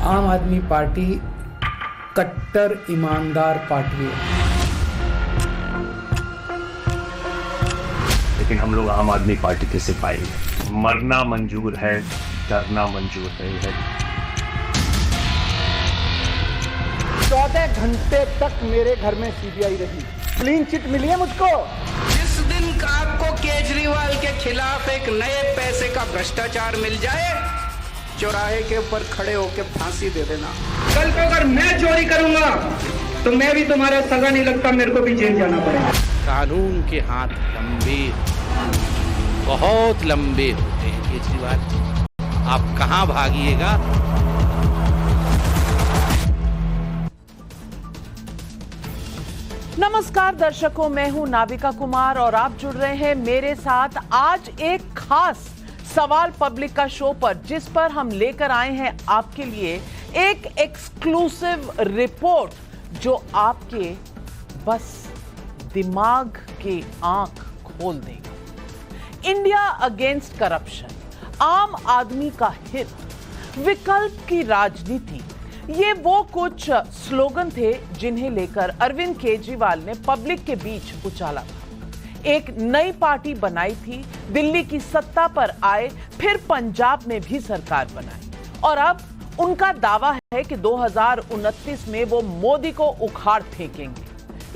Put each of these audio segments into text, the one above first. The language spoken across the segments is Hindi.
आम आदमी पार्टी कट्टर ईमानदार पार्टी है, लेकिन हम लोग आम आदमी पार्टी के सिपाही हैं। मरना मंजूर है, डरना मंजूर है। 14 घंटे तक मेरे घर में सीबीआई रही, क्लीन चिट मिली है मुझको। जिस दिन का आपको केजरीवाल के खिलाफ एक नए पैसे का भ्रष्टाचार मिल जाए, चौराहे के ऊपर खड़े होकर फांसी दे देना। कल को अगर मैं चोरी करूंगा तो मैं भी तुम्हारा सगा नहीं लगता, मेरे को भी जेल जाना पड़ेगा। कानून के हाथ लंबे, बहुत लंबे होते हैं केजरीवाल, आप कहां भागिएगा। नमस्कार दर्शकों, मैं हूं नाविका कुमार और आप जुड़ रहे हैं मेरे साथ आज एक खास सवाल पब्लिक का शो पर, जिस पर हम लेकर आए हैं आपके लिए एक एक्सक्लूसिव रिपोर्ट जो आपके बस दिमाग की आंख खोल देगी। इंडिया अगेंस्ट करप्शन, आम आदमी का हित, विकल्प की राजनीति, ये वो कुछ स्लोगन थे जिन्हें लेकर अरविंद केजरीवाल ने पब्लिक के बीच उछाला था। एक नई पार्टी बनाई थी, दिल्ली की सत्ता पर आए, फिर पंजाब में भी सरकार बनाई और अब उनका दावा है कि 2029 में वो मोदी को उखाड़ फेंकेंगे।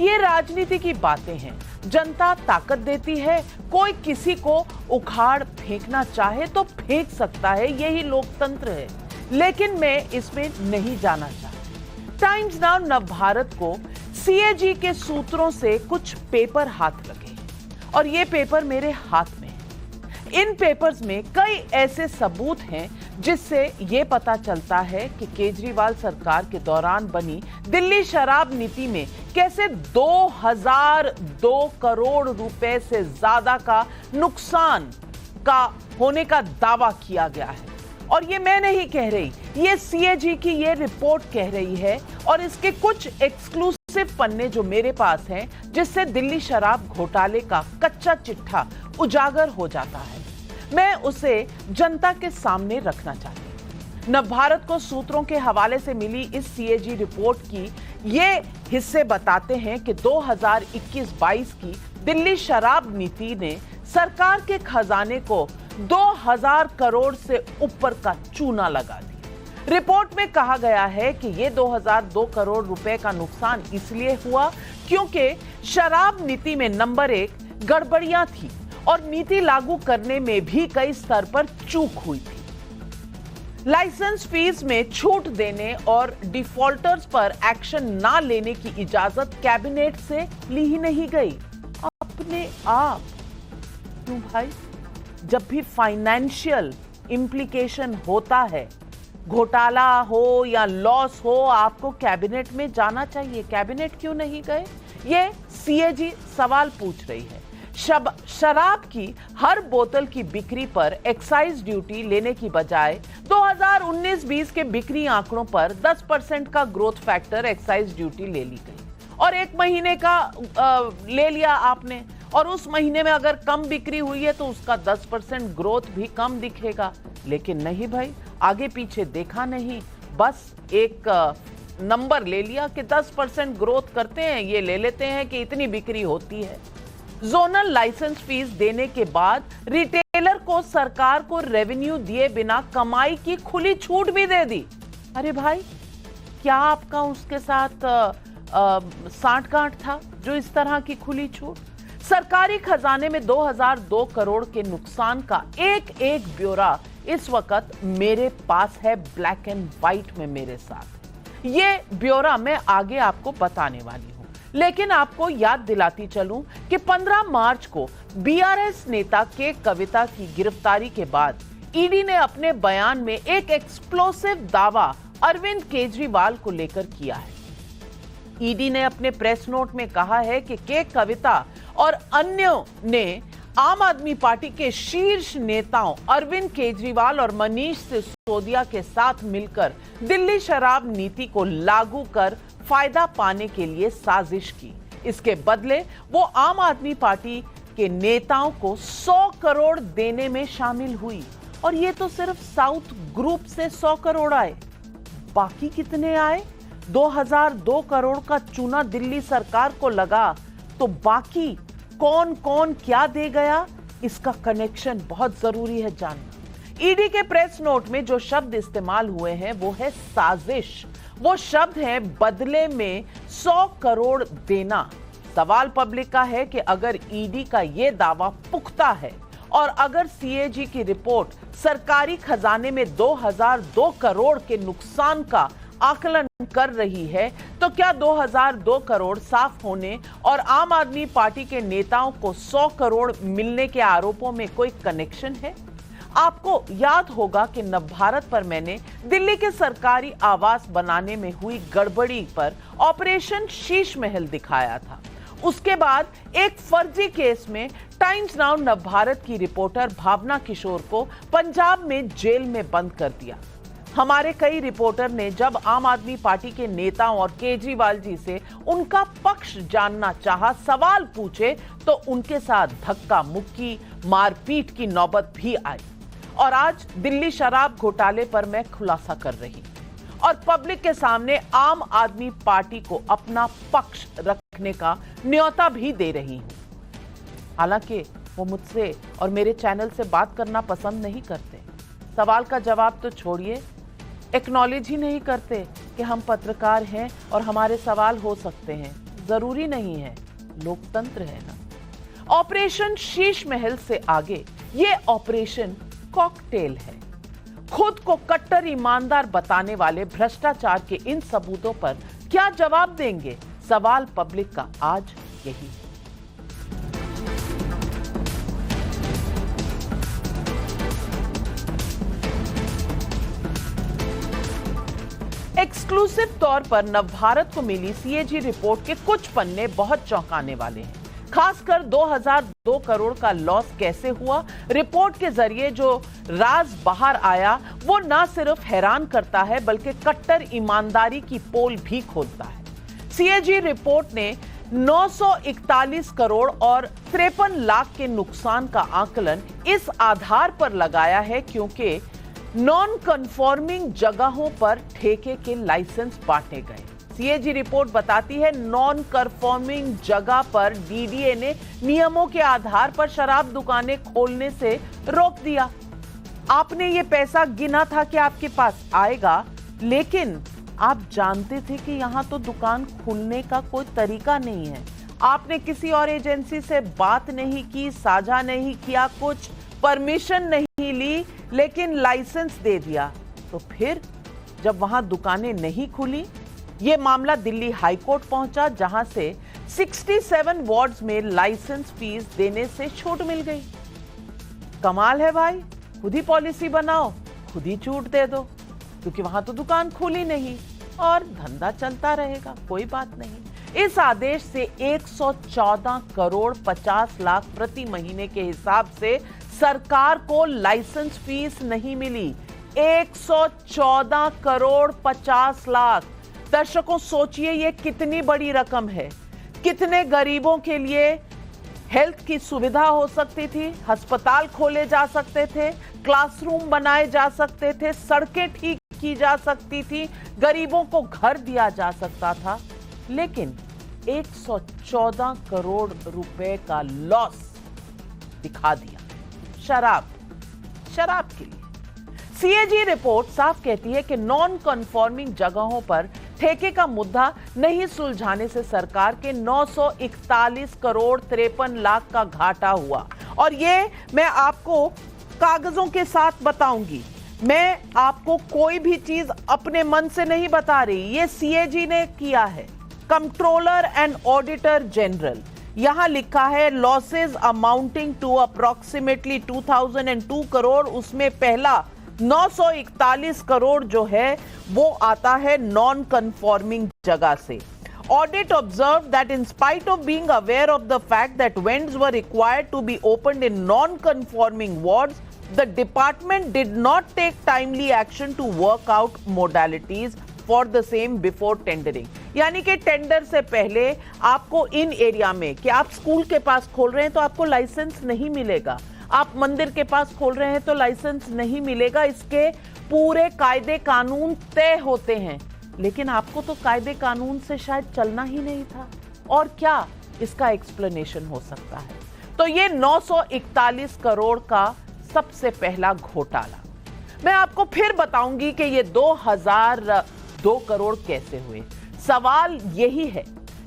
ये राजनीति की बातें हैं, जनता ताकत देती है, कोई किसी को उखाड़ फेंकना चाहे तो फेंक सकता है, यही लोकतंत्र है। लेकिन मैं इसमें नहीं जाना चाहती। टाइम्स नाउ नवभारत को सीएजी के सूत्रों से कुछ पेपर हाथ लगे और ये पेपर मेरे हाथ में है। इन पेपर्स में कई ऐसे सबूत हैं जिससे ये पता चलता है कि केजरीवाल सरकार के दौरान बनी दिल्ली शराब नीति में कैसे 2002 करोड़ रुपए से ज्यादा का नुकसान का होने का दावा किया गया है। और ये मैं नहीं कह रही, ये सीएजी की ये रिपोर्ट कह रही है और इसके कुछ एक्सक्लूसिव पन्ने जो मेरे पास हैं, जिससे दिल्ली शराब घोटाले का कच्चा चिट्ठा उजागर हो जाता है, मैं उसे जनता के सामने रखना चाहती हूं। नवभारत को सूत्रों के हवाले से मिली इस सीएजी रिपोर्ट की ये हिस्से बताते हैं कि 2021-22 की दिल्ली शराब नीति ने सरकार के खजाने को 2000 करोड़ से ऊपर का चूना लगा दिया। रिपोर्ट में कहा गया है कि यह 2002 करोड़ रुपए का नुकसान इसलिए हुआ क्योंकि शराब नीति में नंबर 1 गड़बड़ियां थी और नीति लागू करने में भी कई स्तर पर चूक हुई थी। लाइसेंस फीस में छूट देने और डिफॉल्टर्स पर एक्शन ना लेने की इजाजत कैबिनेट से ली ही नहीं गई। अपने आप क्यों भाई? जब भी फाइनेंशियल इंप्लीकेशन होता है, घोटाला हो या लॉस हो, आपको कैबिनेट में जाना चाहिए। कैबिनेट क्यों नहीं गए? ये सीएजी सवाल पूछ रही है। शराब की हर बोतल की बिक्री पर एक्साइज ड्यूटी लेने की बजाय 2019-20 के बिक्री आंकड़ों पर 10% का ग्रोथ फैक्टर एक्साइज ड्यूटी ले ली गई और एक महीने का ले लिया आपने, और उस महीने में अगर कम बिक्री हुई है तो उसका 10% ग्रोथ भी कम दिखेगा। लेकिन नहीं भाई, आगे पीछे देखा नहीं, बस एक नंबर ले लिया कि 10% ग्रोथ करते हैं, ये ले लेते हैं कि इतनी बिक्री होती है। जोनल लाइसेंस फीस देने के बाद रिटेलर को सरकार को रेवेन्यू दिए बिना कमाई की खुली छूट भी दे दी। अरे भाई, क्या आपका उसके साथ सांठ-गांठ था जो इस तरह की खुली छूट? सरकारी खजाने में 2002 करोड़ के नुकसान का एक एक ब्यौरा इस वक्त मेरे पास है, ब्लैक एंड व्हाइट में मेरे साथ। ये ब्यौरा मैं आगे आपको बताने वाली हूं, लेकिन आपको याद दिलाती चलूं कि 15 मार्च को बीआरएस नेता के कविता की गिरफ्तारी के बाद ईडी ने अपने बयान में एक एक्सप्लोसिव दावा अरविंद केजरीवाल को लेकर किया है। ईडी ने अपने प्रेस नोट में कहा है कि के कविता और अन्यों ने आम आदमी पार्टी के शीर्ष नेताओं अरविंद केजरीवाल और मनीष सिसोदिया के साथ मिलकर दिल्ली शराब नीति को लागू कर फायदा पाने के लिए साजिश की। इसके बदले वो आम आदमी पार्टी के नेताओं को 100 करोड़ देने में शामिल हुई और ये तो सिर्फ साउथ ग्रुप से 100 करोड़ आए। बाकी कितने आए? 2002 करोड़ का चूना दिल्ली सरकार को लगा तो बाकी कौन कौन क्या दे गया, इसका कनेक्शन बहुत जरूरी है जानना। ईडी के प्रेस नोट में जो शब्द इस्तेमाल हुए हैं वो है साजिश। वो शब्द है बदले में 100 करोड़ देना। सवाल पब्लिक का है कि अगर ईडी का ये दावा पुख्ता है और अगर सीएजी की रिपोर्ट सरकारी खजाने में 2002 करोड़ के नुकसान का आकलन कर रही है तो क्या 2002 करोड़ साफ होने और आम आदमी पार्टी के नेताओं को 100 करोड़ मिलने के आरोपों में कोई कनेक्शन है? आपको याद होगा कि नवभारत पर मैंने दिल्ली के सरकारी आवास बनाने में हुई गड़बड़ी पर ऑपरेशन शीश महल दिखाया था। उसके बाद एक फर्जी केस में टाइम्स नाउ नवभारत की रिपोर्टर भावना किशोर को पंजाब में जेल में बंद कर दिया। हमारे कई रिपोर्टर ने जब आम आदमी पार्टी के नेताओं और केजरीवाल जी से उनका पक्ष जानना चाहा, सवाल पूछे, तो उनके साथ धक्का मुक्की, मारपीट की नौबत भी आई। और आज दिल्ली शराब घोटाले पर मैं खुलासा कर रही और पब्लिक के सामने आम आदमी पार्टी को अपना पक्ष रखने का न्योता भी दे रही हूं। हालांकि वो मुझसे और मेरे चैनल से बात करना पसंद नहीं करते, सवाल का जवाब तो छोड़िए, एक्नॉलेज ही नहीं करते कि हम पत्रकार हैं और हमारे सवाल हो सकते हैं। जरूरी नहीं है, लोकतंत्र है ना। ऑपरेशन शीश महल से आगे ये ऑपरेशन कॉकटेल है। खुद को कट्टर ईमानदार बताने वाले भ्रष्टाचार के इन सबूतों पर क्या जवाब देंगे? सवाल पब्लिक का आज यही है। एक्सक्लूसिव तौर पर नवभारत को मिली सीएजी रिपोर्ट के कुछ पन्ने बहुत चौंकाने वाले हैं। खासकर 2002 करोड़ का लॉस कैसे हुआ, रिपोर्ट के जरिए जो राज बाहर आया वो न सिर्फ हैरान करता है बल्कि कट्टर ईमानदारी की पोल भी खोलता है। सीएजी रिपोर्ट ने 941 करोड़ और 53 लाख के नुकसान का आकलन इस आधार पर लगाया है क्योंकि नॉन कन्फॉर्मिंग जगहों पर ठेके के लाइसेंस बांटे गए। सीएजी रिपोर्ट बताती है नॉन कन्फॉर्मिंग जगह पर डीडीए ने नियमों के आधार पर शराब दुकानें खोलने से रोक दिया। आपने ये पैसा गिना था कि आपके पास आएगा, लेकिन आप जानते थे कि यहां तो दुकान खुलने का कोई तरीका नहीं है। आपने किसी और एजेंसी से बात नहीं की, साझा नहीं किया, कुछ परमिशन नहीं ली, लेकिन लाइसेंस दे दिया। तो फिर जब वहां दुकानें नहीं खुली, यह मामला दिल्ली हाई कोर्ट पहुंचा जहां से 67 वार्ड्स में लाइसेंस फीस देने से छूट मिल गई। कमाल है भाई, खुद ही पॉलिसी बनाओ, खुद ही छूट दे दो, क्योंकि वहां तो दुकान खुली नहीं और धंधा चलता रहेगा, कोई बात नहीं। इस आदेश से 114 करोड़ 50 लाख प्रति महीने के हिसाब से सरकार को लाइसेंस फीस नहीं मिली। 114 करोड़ 50 लाख। दर्शकों सोचिए ये कितनी बड़ी रकम है। कितने गरीबों के लिए हेल्थ की सुविधा हो सकती थी, अस्पताल खोले जा सकते थे, क्लासरूम बनाए जा सकते थे, सड़कें ठीक की जा सकती थी, गरीबों को घर दिया जा सकता था, लेकिन 114 करोड़ रुपए का लॉस दिखा दिया शराब के लिए। सीएजी रिपोर्ट साफ कहती है कि नॉन कन्फॉर्मिंग जगहों पर ठेके का मुद्दा नहीं सुलझाने से सरकार के 941 करोड़ 53 लाख का घाटा हुआ। और ये मैं आपको कागजों के साथ बताऊंगी, मैं आपको कोई भी चीज अपने मन से नहीं बता रही, ये सीएजी ने किया है, कंट्रोलर एंड ऑडिटर जनरल। यहां लिखा है losses amounting to approximately 2002 crore, उसमें पहला 941 करोड़ जो है वो आता है नॉन कन्फॉर्मिंग जगह से। Audit observed that in spite of being aware of the fact that vents were required to be opened in non-conforming wards, the department did not take timely action to work out modalities for the same before tendering. यानी कि टेंडर से पहले आपको इन एरिया में कि आप स्कूल के पास खोल रहे हैं तो आपको लाइसेंस नहीं मिलेगा, आप मंदिर के पास खोल रहे हैं तो लाइसेंस नहीं मिलेगा, इसके पूरे कायदे कानून तय होते हैं। लेकिन आपको तो कायदे कानून से शायद चलना ही नहीं था, और क्या इसका एक्सप्लेनेशन हो सकता है? तो ये 941 करोड़ का सबसे पहला घोटाला। मैं आपको फिर बताऊंगी कि ये 2002 करोड़ कैसे हुए। सवाल यही है,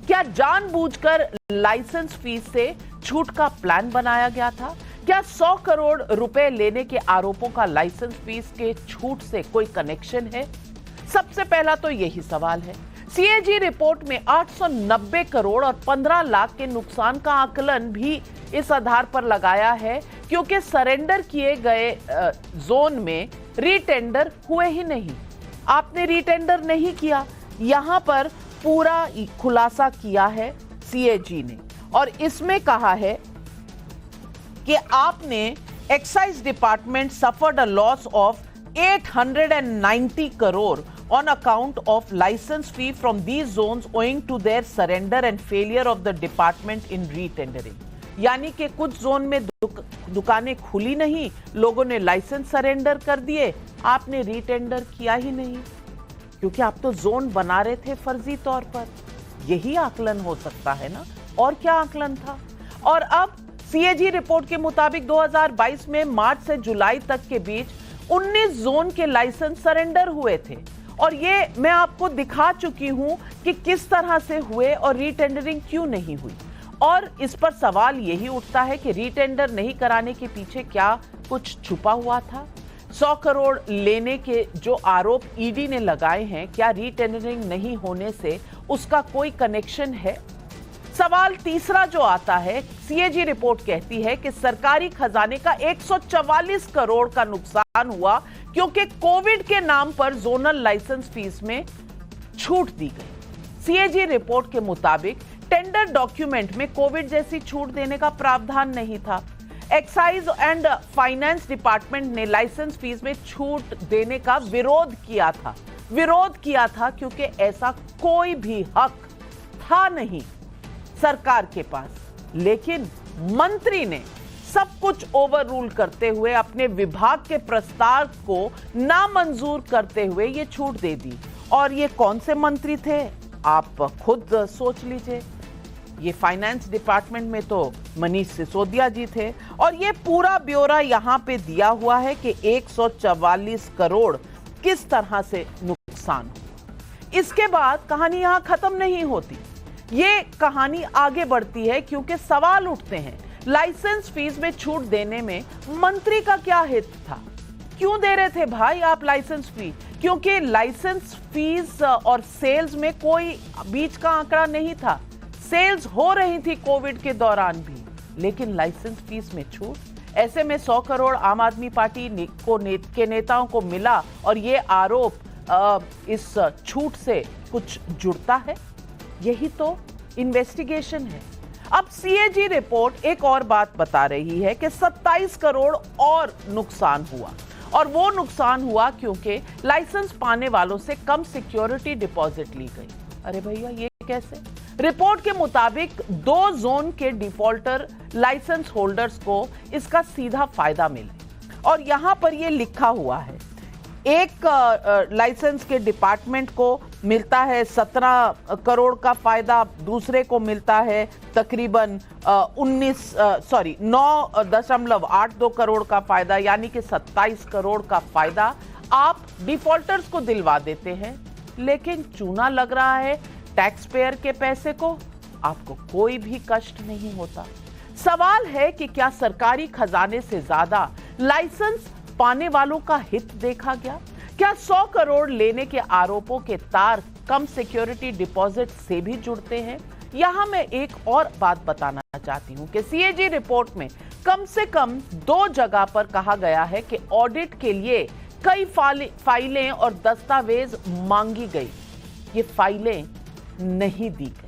क्या जानबूझकर लाइसेंस फीस से छूट का प्लान बनाया गया था? क्या 100 करोड़ रुपए लेने के आरोपों का लाइसेंस फीस के छूट से कोई कनेक्शन है? सबसे पहला तो यही सवाल है। सीएजी रिपोर्ट में 890 करोड़ और 15 लाख के नुकसान का आकलन भी इस आधार पर लगाया है क्योंकि सरेंडर किए गए जोन में रीटेंडर हुए ही नहीं। आपने रीटेंडर नहीं किया, यहां पर पूरा खुलासा किया है सीएजी ने, और इसमें कहा है कि आपने excise department suffered a loss of 890 crore on account of license fee from these zones owing to their surrender and failure of the department in retendering। यानी कि कुछ जोन में दुकानें खुली नहीं, लोगों ने लाइसेंस सरेंडर कर दिए, आपने रीटेंडर किया ही नहीं क्योंकि आप तो जोन बना रहे थे फर्जी तौर पर। यही आकलन हो सकता है ना, और क्या आकलन था? और अब सीएजी रिपोर्ट के मुताबिक 2022 में मार्च से जुलाई तक के बीच 19 जोन के लाइसेंस सरेंडर हुए थे, और ये मैं आपको दिखा चुकी हूं कि किस तरह से हुए और रीटेंडरिंग क्यों नहीं हुई। और इस पर सवाल यही उठता है कि रीटेंडर नहीं कराने के पीछे क्या कुछ छुपा हुआ था? 100 करोड़ लेने के जो आरोप ईडी ने लगाए हैं, क्या रीटेंडरिंग नहीं होने से उसका कोई कनेक्शन है? सवाल तीसरा जो आता है, सीएजी रिपोर्ट कहती है कि सरकारी खजाने का 144 करोड़ का नुकसान हुआ क्योंकि कोविड के नाम पर जोनल लाइसेंस फीस में छूट दी गई। सीएजी रिपोर्ट के मुताबिक टेंडर डॉक्यूमेंट में कोविड जैसी छूट देने का प्रावधान नहीं था। एक्साइज एंड फाइनेंस डिपार्टमेंट ने लाइसेंस फीस में छूट देने का विरोध किया था क्योंकि ऐसा कोई भी हक था नहीं सरकार के पास। लेकिन मंत्री ने सब कुछ ओवर रूल करते हुए अपने विभाग के प्रस्ताव को नामंजूर करते हुए ये छूट दे दी। और ये कौन से मंत्री थे, आप खुद सोच लीजिए। ये फाइनेंस डिपार्टमेंट में तो मनीष सिसोदिया जी थे, और ये पूरा ब्यौरा यहां पे दिया हुआ है कि 144 करोड़ किस तरह से नुकसान हुआ। इसके बाद कहानी यहां खत्म नहीं होती, ये कहानी आगे बढ़ती है क्योंकि सवाल उठते हैं, लाइसेंस फीस में छूट देने में मंत्री का क्या हित था? क्यों दे रहे थे भाई आप लाइसेंस फी? क्योंकि लाइसेंस फीस और सेल्स में कोई बीच का आंकड़ा नहीं था। सेल्स हो रही थी कोविड के दौरान भी, लेकिन लाइसेंस फीस में छूट। ऐसे में 100 करोड़ आम आदमी पार्टी के नेताओं को मिला, और ये आरोप इस छूट से कुछ जुड़ता है। यही तो इन्वेस्टिगेशन है। अब सीएजी रिपोर्ट एक और बात बता रही है कि 27 करोड़ और नुकसान हुआ, और वो नुकसान हुआ क्योंकि लाइसेंस पाने वालों से कम सिक्योरिटी डिपॉजिट ली गई। अरे भैया, ये कैसे? रिपोर्ट के मुताबिक 2 जोन के डिफॉल्टर लाइसेंस होल्डर्स को इसका सीधा फायदा मिला, और यहां पर ये लिखा हुआ है, एक लाइसेंस के डिपार्टमेंट को मिलता है 17 करोड़ का फायदा, दूसरे को मिलता है तकरीबन 9.82 करोड़ का फायदा, यानी कि 27 करोड़ का फायदा आप डिफॉल्टर्स को दिलवा देते हैं। लेकिन चूना लग रहा है टैक्स पेयर के पैसे को, आपको कोई भी कष्ट नहीं होता। सवाल है कि क्या सरकारी खजाने से ज्यादा लाइसेंस पाने वालों का हित देखा गया? क्या 100 करोड़ लेने के आरोपों के तार कम सिक्योरिटी डिपॉजिट से भी जुड़ते हैं? यहां मैं एक और बात बताना चाहती हूं कि सीएजी रिपोर्ट में कम से कम 2 जगह पर कहा गया है कि ऑडिट के लिए कई फाइलें और दस्तावेज मांगी गई, ये फाइलें नहीं दी गई।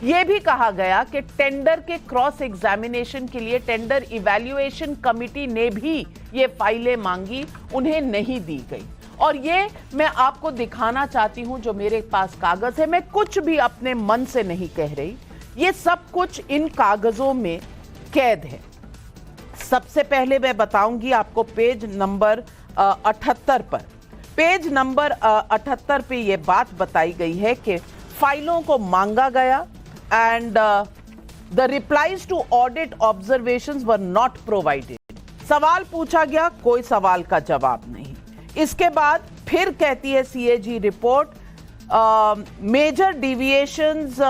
यह भी कहा गया कि टेंडर के क्रॉस एग्जामिनेशन के लिए टेंडर इवैल्यूएशन कमिटी ने भी ये फाइलें मांगी, उन्हें नहीं दी गई। और ये मैं आपको दिखाना चाहती हूं, जो मेरे पास कागज है, मैं कुछ भी अपने मन से नहीं कह रही, ये सब कुछ इन कागजों में कैद है। सबसे पहले मैं बताऊंगी आपको पेज नंबर 78 पर। पेज नंबर 78 पे ये बात बताई गई है कि फाइलों को मांगा गया and the replies to audit observations were not provided. सवाल पूछा गया, कोई सवाल का जवाब नहीं। इसके बाद फिर कहती है सीएजी रिपोर्ट मेजर डिविएशंस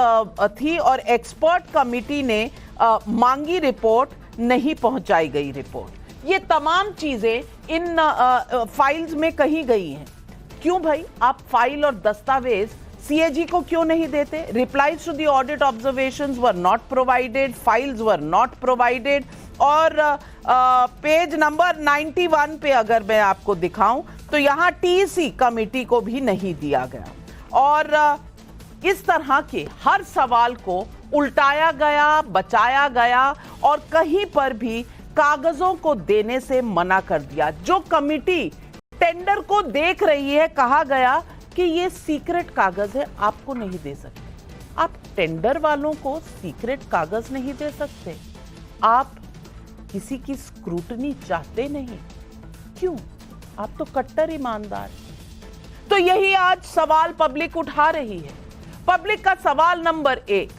थी और एक्सपर्ट कमिटी ने मांगी रिपोर्ट, नहीं पहुंचाई गई रिपोर्ट। ये तमाम चीजें इन फाइल्स में कही गई हैं। क्यों भाई, आप फाइल और दस्तावेज सीएजी को क्यों नहीं देते? Replies to the audit observations were not provided, files were not provided. और पेज नंबर 91 पे अगर मैं आपको दिखाऊं तो यहां टीसी कमेटी को भी नहीं दिया गया। और इस तरह के हर सवाल को उल्टाया गया, बचाया गया और कहीं पर भी कागजों को देने से मना कर दिया। जो कमेटी टेंडर को देख रही है, कहा गया कि ये सीक्रेट कागज है, आपको नहीं दे सकते। आप टेंडर वालों को सीक्रेट कागज नहीं दे सकते, आप किसी की स्क्रूटनी चाहते नहीं। क्यों? आप तो कट्टर ईमानदार। तो यही आज सवाल पब्लिक उठा रही है। पब्लिक का सवाल नंबर 1,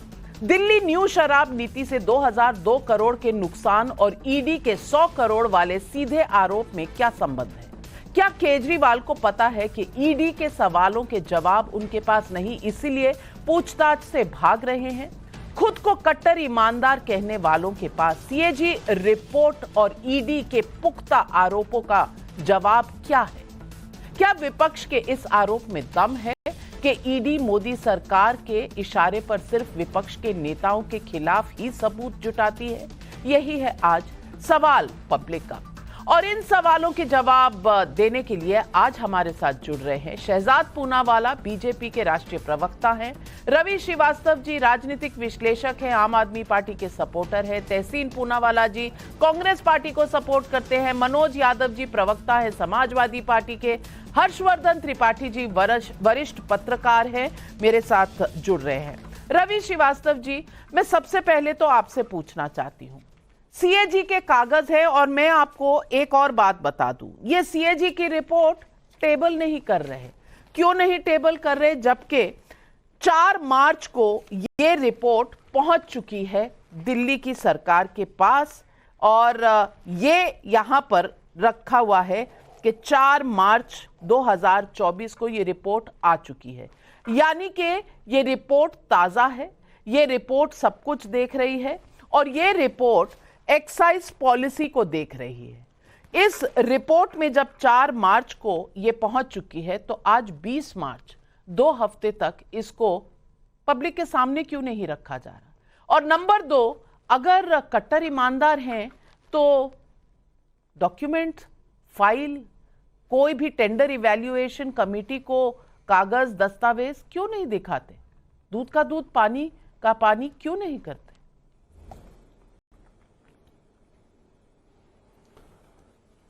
दिल्ली न्यू शराब नीति से 2002 करोड़ के नुकसान और ईडी के 100 करोड़ वाले सीधे आरोप में क्या संबंध है? क्या केजरीवाल को पता है कि ईडी के सवालों के जवाब उनके पास नहीं, इसीलिए पूछताछ से भाग रहे हैं? खुद को कट्टर ईमानदार कहने वालों के पास सीएजी रिपोर्ट और ईडी के पुख्ता आरोपों का जवाब क्या है? क्या विपक्ष के इस आरोप में दम है कि ईडी मोदी सरकार के इशारे पर सिर्फ विपक्ष के नेताओं के खिलाफ ही सबूत जुटाती है? यही है आज सवाल पब्लिक का। और इन सवालों के जवाब देने के लिए आज हमारे साथ जुड़ रहे हैं शहजाद पूनावाला, बीजेपी के राष्ट्रीय प्रवक्ता हैं, रवि श्रीवास्तव जी राजनीतिक विश्लेषक हैं, आम आदमी पार्टी के सपोर्टर हैं, तहसीन पूनावाला जी कांग्रेस पार्टी को सपोर्ट करते हैं, मनोज यादव जी प्रवक्ता हैं समाजवादी पार्टी के, हर्षवर्धन त्रिपाठी जी वरिष्ठ पत्रकार हैं, मेरे साथ जुड़ रहे हैं। रवि श्रीवास्तव जी, मैं सबसे पहले तो आपसे पूछना चाहती हूं, सीएजी के कागज है और मैं आपको एक और बात बता दूं, ये सीएजी की रिपोर्ट टेबल नहीं कर रहे। क्यों नहीं टेबल कर रहे? जबकि 4 मार्च को ये रिपोर्ट पहुंच चुकी है दिल्ली की सरकार के पास और ये यहां पर रखा हुआ है कि 4 मार्च 2024 को ये रिपोर्ट आ चुकी है। यानी कि ये रिपोर्ट ताजा है, ये रिपोर्ट सब कुछ देख रही है और ये रिपोर्ट एक्साइज पॉलिसी को देख रही है। इस रिपोर्ट में जब 4 मार्च को ये पहुंच चुकी है तो आज 20 मार्च, 2 हफ्ते तक इसको पब्लिक के सामने क्यों नहीं रखा जा रहा? और नंबर 2, अगर कट्टर ईमानदार हैं तो डॉक्यूमेंट, फाइल, कोई भी टेंडर इवैल्यूएशन कमेटी को कागज, दस्तावेज क्यों नहीं दिखाते? दूध का दूध, पानी का पानी क्यों नहीं करते?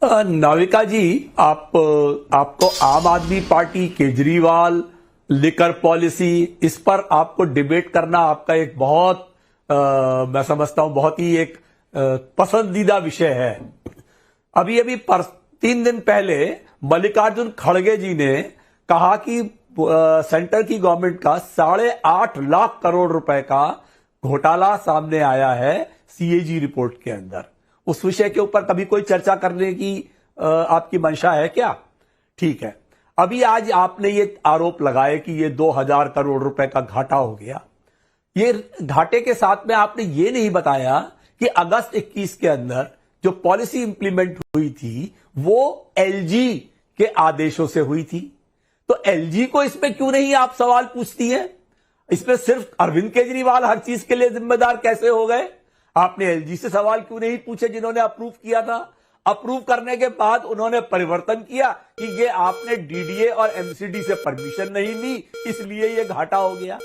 नाविका जी, आपको आम आदमी पार्टी, केजरीवाल, लिकर पॉलिसी, इस पर आपको डिबेट करना आपका एक बहुत मैं समझता हूं बहुत ही एक पसंदीदा विषय है। अभी 3 दिन पहले मल्लिकार्जुन खड़गे जी ने कहा कि सेंटर की गवर्नमेंट का 8.5 लाख करोड़ रुपए का घोटाला सामने आया है सीएजी रिपोर्ट के अंदर। उस विषय के ऊपर कभी कोई चर्चा करने की आपकी मंशा है क्या? ठीक है। अभी आज आपने ये आरोप लगाए कि ये 2000 करोड़ रुपए का घाटा हो गया। ये घाटे के साथ में आपने ये नहीं बताया कि अगस्त 21 के अंदर जो पॉलिसी इंप्लीमेंट हुई थी वो एलजी के आदेशों से हुई थी। तो एलजी को इसमें क्यों नहीं आप सवाल पूछती हैं? इसमें सिर्फ अरविंद केजरीवाल हर चीज के लिए जिम्मेदार कैसे हो गए? आपने एलजी से सवाल क्यों नहीं पूछे जिन्होंने अप्रूव किया था? अप्रूव करने के बाद उन्होंने परिवर्तन किया कि ये आपने डीडीए और एमसीडी से परमिशन नहीं ली, इसलिए ये घाटा हो गया।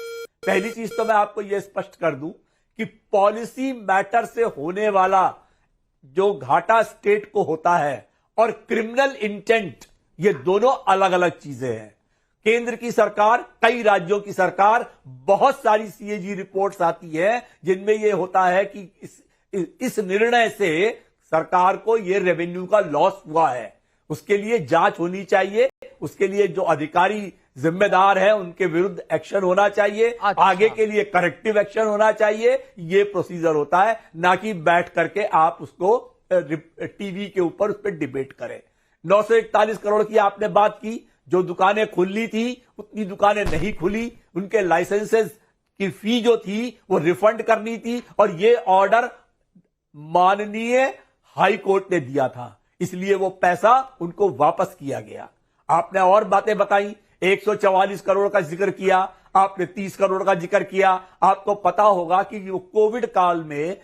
पहली चीज तो मैं आपको यह स्पष्ट कर दूं कि पॉलिसी मैटर से होने वाला जो घाटा स्टेट को होता है और क्रिमिनल इंटेंट, ये दोनों अलग अलग चीजें हैं। केंद्र की सरकार, कई राज्यों की सरकार, बहुत सारी सीएजी रिपोर्ट्स आती है जिनमें यह होता है कि इस निर्णय से सरकार को ये रेवेन्यू का लॉस हुआ है, उसके लिए जांच होनी चाहिए, उसके लिए जो अधिकारी जिम्मेदार है उनके विरुद्ध एक्शन होना चाहिए। अच्छा। आगे के लिए करेक्टिव एक्शन होना चाहिए। ये प्रोसीजर होता है, ना कि बैठ करके आप उसको टीवी के ऊपर उस पर डिबेट करें। 941 करोड़ की आपने बात की, जो दुकानें खुली थी उतनी दुकानें नहीं खुली, उनके लाइसेंसेस की फी जो थी वो रिफंड करनी थी, और ये ऑर्डर माननीय हाई कोर्ट ने दिया था, इसलिए वो पैसा उनको वापस किया गया। आपने और बातें बताई, 144 करोड़ का जिक्र किया, आपने 30 करोड़ का जिक्र किया। आपको पता होगा कि कोविड काल में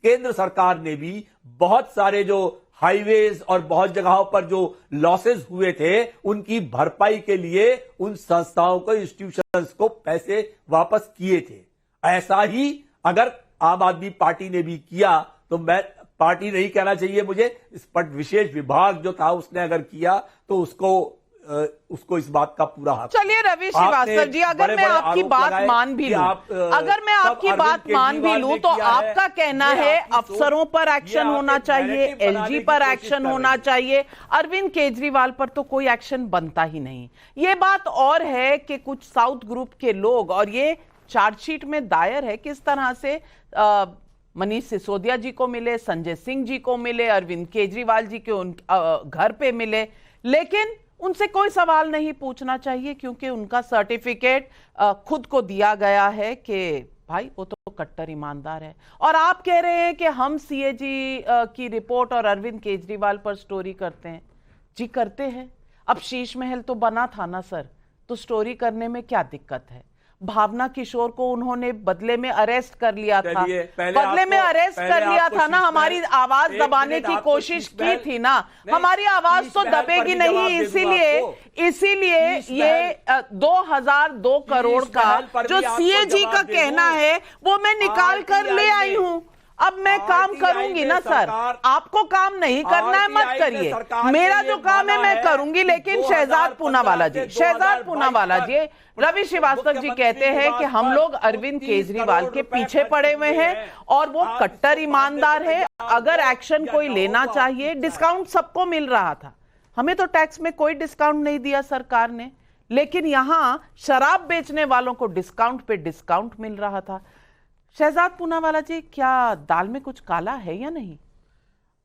केंद्र सरकार ने भी बहुत सारे जो हाईवेज और बहुत जगहों पर जो लॉसेस हुए थे उनकी भरपाई के लिए उन संस्थाओं को, इंस्टीट्यूशंस को पैसे वापस किए थे। ऐसा ही अगर आम आदमी पार्टी ने भी किया, तो मैं पार्टी नहीं कहना चाहिए मुझे, इस पर विशेष विभाग जो था उसने अगर किया तो उसको इस बात का पूरा हक। चलिए रवि श्रीवास्तव जी, अगर मैं आपकी बात मान भी लूं, अगर मैं आपकी बात मान भी लूं, तो आपका कहना है अफसरों पर एक्शन होना चाहिए, एलजी पर एक्शन होना चाहिए, अरविंद केजरीवाल पर तो कोई एक्शन बनता ही नहीं। ये बात और है कि कुछ साउथ ग्रुप के लोग, और ये चार्जशीट में दायर है, किस तरह से मनीष सिसोदिया जी को मिले, संजय सिंह जी को मिले, अरविंद केजरीवाल जी के घर पे मिले, लेकिन उनसे कोई सवाल नहीं पूछना चाहिए, क्योंकि उनका सर्टिफिकेट खुद को दिया गया है कि भाई वो तो कट्टर ईमानदार है। और आप कह रहे हैं कि हम सीएजी की रिपोर्ट और अरविंद केजरीवाल पर स्टोरी करते हैं। जी करते हैं, अब शीश महल तो बना था ना सर, तो स्टोरी करने में क्या दिक्कत है। भावना किशोर को उन्होंने बदले में अरेस्ट कर लिया था, बदले में अरेस्ट कर लिया था ना, हमारी आवाज दबाने की कोशिश की थी ना, हमारी आवाज तो दबेगी नहीं, इसीलिए ये 2002 करोड़ का जो सीएजी का कहना है वो मैं निकाल कर ले आई हूं। अब मैं काम करूंगी ना सर, आपको काम नहीं करना है मत करिए, मेरा जो काम है मैं करूंगी। लेकिन शहजाद पूनावाला जी, रवि श्रीवास्तव जी कहते हैं कि हम लोग अरविंद केजरीवाल के पीछे पड़े हुए हैं और वो कट्टर ईमानदार है, अगर एक्शन कोई लेना चाहिए। डिस्काउंट सबको मिल रहा था, हमें तो टैक्स में कोई डिस्काउंट नहीं दिया सरकार ने, लेकिन यहां शराब बेचने वालों को डिस्काउंट पे डिस्काउंट मिल रहा था। शहजाद पूनावाला जी, क्या दाल में कुछ काला है या नहीं?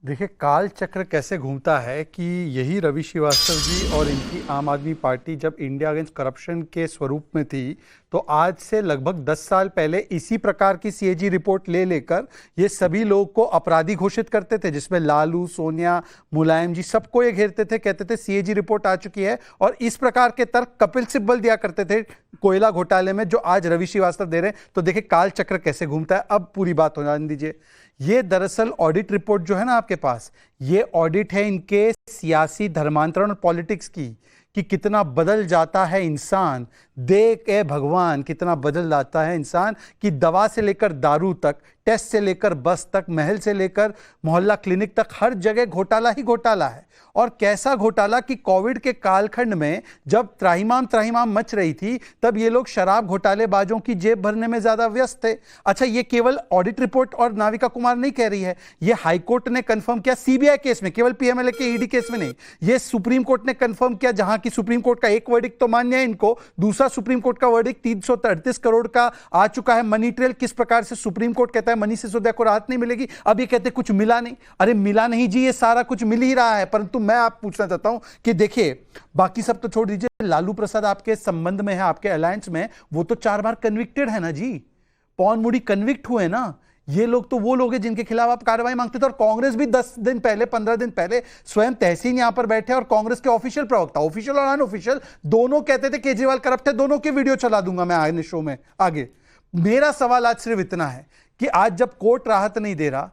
देखिए, काल चक्र कैसे घूमता है कि यही रवि श्रीवास्तव जी और इनकी आम आदमी पार्टी जब इंडिया अगेंस्ट करप्शन के स्वरूप में थी, तो आज से लगभग 10 साल पहले इसी प्रकार की सीएजी रिपोर्ट लेकर ये सभी लोग को अपराधी घोषित करते थे, जिसमें लालू, सोनिया, मुलायम जी सबको ये घेरते थे, कहते थे सीएजी रिपोर्ट आ चुकी है, और इस प्रकार के तर्क कपिल सिब्बल दिया करते थे कोयला घोटाले में, जो आज रवि श्रीवास्तव दे रहे हैं। तो देखिए काल चक्र कैसे घूमता है। अब पूरी बात हो जाने दीजिए। ये दरअसल ऑडिट रिपोर्ट जो है ना आपके पास, ये ऑडिट है इनके सियासी धर्मांतरण और पॉलिटिक्स की, कि कितना बदल जाता है इंसान, देख ए भगवान कितना बदल जाता है इंसान, कि दवा से लेकर दारू तक, टेस्ट से लेकर बस तक, महल से लेकर मोहल्ला क्लिनिक तक, हर जगह घोटाला ही घोटाला है। और कैसा घोटाला कि कोविड के कालखंड में जब त्राहिमाम मच रही थी, तब ये लोग शराब घोटालेबाजों की जेब भरने में ज्यादा व्यस्त थे। अच्छा, ये केवल ऑडिट रिपोर्ट और नाविका कुमार नहीं कह रही है, ये हाईकोर्ट ने कंफर्म किया सीबीआई केस में, केवल पीएमएलए के ईडी केस में नहीं, ये सुप्रीम कोर्ट ने कंफर्म किया, जहां की सुप्रीम कोर्ट का एक वर्डिक्ट तो मान्य है इनको, दूसरा सुप्रीम कोर्ट का वर्डिक्ट 333 करोड़ का आ चुका है। मनी ट्रेल किस प्रकार से सुप्रीम कोर्ट कहता है मनीष सिसोदिया को राहत नहीं मिलेगी, अब ये कहते कुछ मिला नहीं। अरे मिला नहीं जी, ये सारा कुछ मिल ही रहा है। परंतु मैं आप पूछना चाहता हूं कि देखिए, बाकी सब तो छोड़ दीजिए, लालू प्रसाद आपके संबंध में है, आपके अलायंस में, वो तो 4 बार कन्विक्टेड है ना जी, पॉन मुडी कन्विक्ट हुए ना। ये लोग तो वो लोग हैं जिनके खिलाफ आप कार्रवाई मांगते थे। और कांग्रेस भी 10 दिन पहले, 15 दिन पहले स्वयं तहसीन यहां पर बैठे और कांग्रेस के ऑफिशियल प्रवक्ता, ऑफिशियल और अनऑफिशियल दोनों कहते थे केजरीवाल करप्ट है। दोनों के वीडियो चला दूंगा मैं आगे शो में आगे। मेरा सवाल आज सिर्फ इतना है कि आज जब कोर्ट राहत नहीं दे रहा,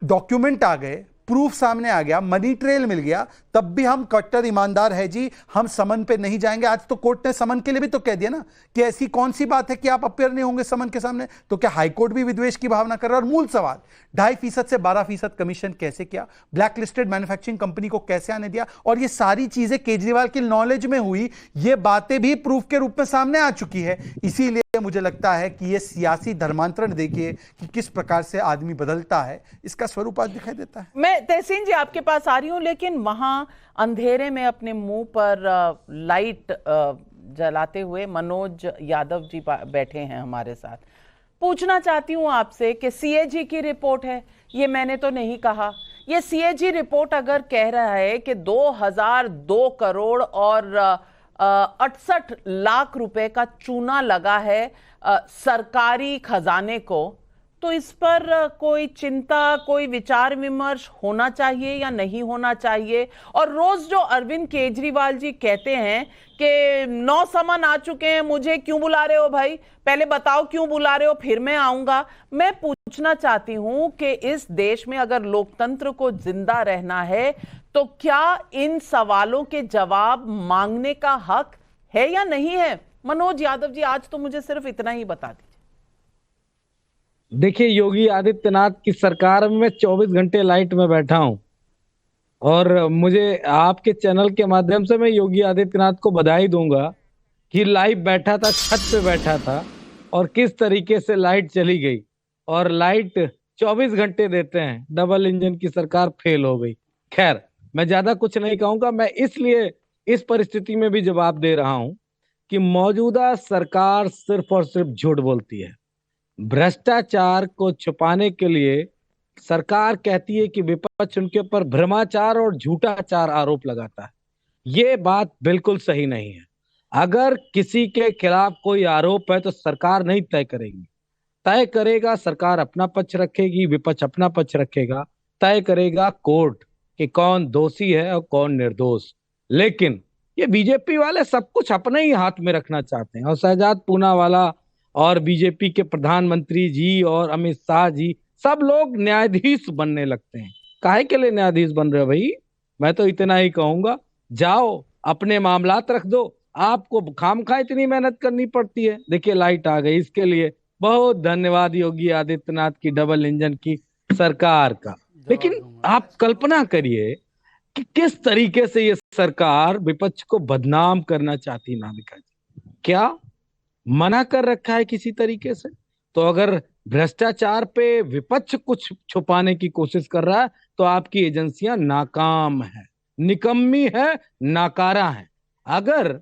डॉक्यूमेंट आ गए, प्रूफ सामने आ गया, मनी ट्रेल मिल गया, तब भी हम कट्टर ईमानदार है जी, हम समन पे नहीं जाएंगे। आज तो कोर्ट ने समन के लिए भी तो कह दिया ना कि ऐसी कौन सी बात है कि आप अपेयर नहीं होंगे समन के सामने। तो क्या हाईकोर्ट भी विद्वेष की भावना कर रहा है? और मूल सवाल, 2.5% से 12% कमीशन कैसे किया, ब्लैक लिस्टेड मैन्युफैक्चरिंग कंपनी को कैसे आने दिया, और ये सारी चीजें केजरीवाल की नॉलेज में हुई, ये बातें भी प्रूफ के रूप में सामने आ चुकी है। इसीलिए पे मुझे लगता है कि ये सियासी धर्मांतरण देखिए कि किस प्रकार से आदमी बदलता है, इसका स्वरूप आज दिखाई देता है। मैं तहसीन जी आपके पास आ रही हूं, लेकिन वहां अंधेरे में अपने मुंह पर लाइट जलाते हुए मनोज यादव जी बैठे हैं हमारे साथ। पूछना चाहती हूं आपसे कि सीएजी की रिपोर्ट है, ये मैंने तो नहीं कहा। ये सीएजी रिपोर्ट अगर कह रहा है कि 2002 करोड़ और 68 लाख रुपए का चूना लगा है सरकारी खजाने को, तो इस पर कोई चिंता, कोई विचार विमर्श होना चाहिए या नहीं होना चाहिए? और रोज जो अरविंद केजरीवाल जी कहते हैं कि 9 समन आ चुके हैं, मुझे क्यों बुला रहे हो भाई, पहले बताओ क्यों बुला रहे हो, फिर मैं आऊंगा। मैं पूछना चाहती हूं कि इस देश में अगर लोकतंत्र को जिंदा रहना है तो क्या इन सवालों के जवाब मांगने का हक है या नहीं है? मनोज यादव जी, आज तो मुझे सिर्फ इतना ही बता दीजिए। देखिए, योगी आदित्यनाथ की सरकार में मैं 24 घंटे लाइट में बैठा हूं और मुझे आपके चैनल के माध्यम से मैं योगी आदित्यनाथ को बधाई दूंगा कि लाइव बैठा था, छत पे बैठा था और किस तरीके से लाइट चली गई। और लाइट 24 घंटे देते हैं, डबल इंजन की सरकार फेल हो गई। खैर, मैं ज्यादा कुछ नहीं कहूंगा। मैं इसलिए इस परिस्थिति में भी जवाब दे रहा हूं कि मौजूदा सरकार सिर्फ और सिर्फ झूठ बोलती है। भ्रष्टाचार को छुपाने के लिए सरकार कहती है कि विपक्ष उनके ऊपर भ्रमाचार और झूठाचार आरोप लगाता है। ये बात बिल्कुल सही नहीं है। अगर किसी के खिलाफ कोई आरोप है तो सरकार नहीं तय करेगी, तय करेगा सरकार अपना पक्ष रखेगी, विपक्ष अपना पक्ष रखेगा, तय करेगा कोर्ट कि कौन दोषी है और कौन निर्दोष। लेकिन ये बीजेपी वाले सब कुछ अपने ही हाथ में रखना चाहते हैं और शहजाद पूनावाला और बीजेपी के प्रधानमंत्री जी और अमित शाह जी सब लोग न्यायाधीश बनने लगते हैं। काहे के लिए न्यायाधीश बन रहे हो भाई? मैं तो इतना ही कहूंगा, जाओ अपने मामलात रख दो, आपको खामखा इतनी मेहनत करनी पड़ती है। देखिए, लाइट आ गई, इसके लिए बहुत धन्यवाद योगी आदित्यनाथ की डबल इंजन की सरकार का। लेकिन आप कल्पना करिए कि किस तरीके से ये सरकार विपक्ष को बदनाम करना चाहती। नाविका जी, क्या मना कर रखा है किसी तरीके से? तो अगर भ्रष्टाचार पे विपक्ष कुछ छुपाने की कोशिश कर रहा है तो आपकी एजेंसियां नाकाम है, निकम्मी है, नाकारा है। अगर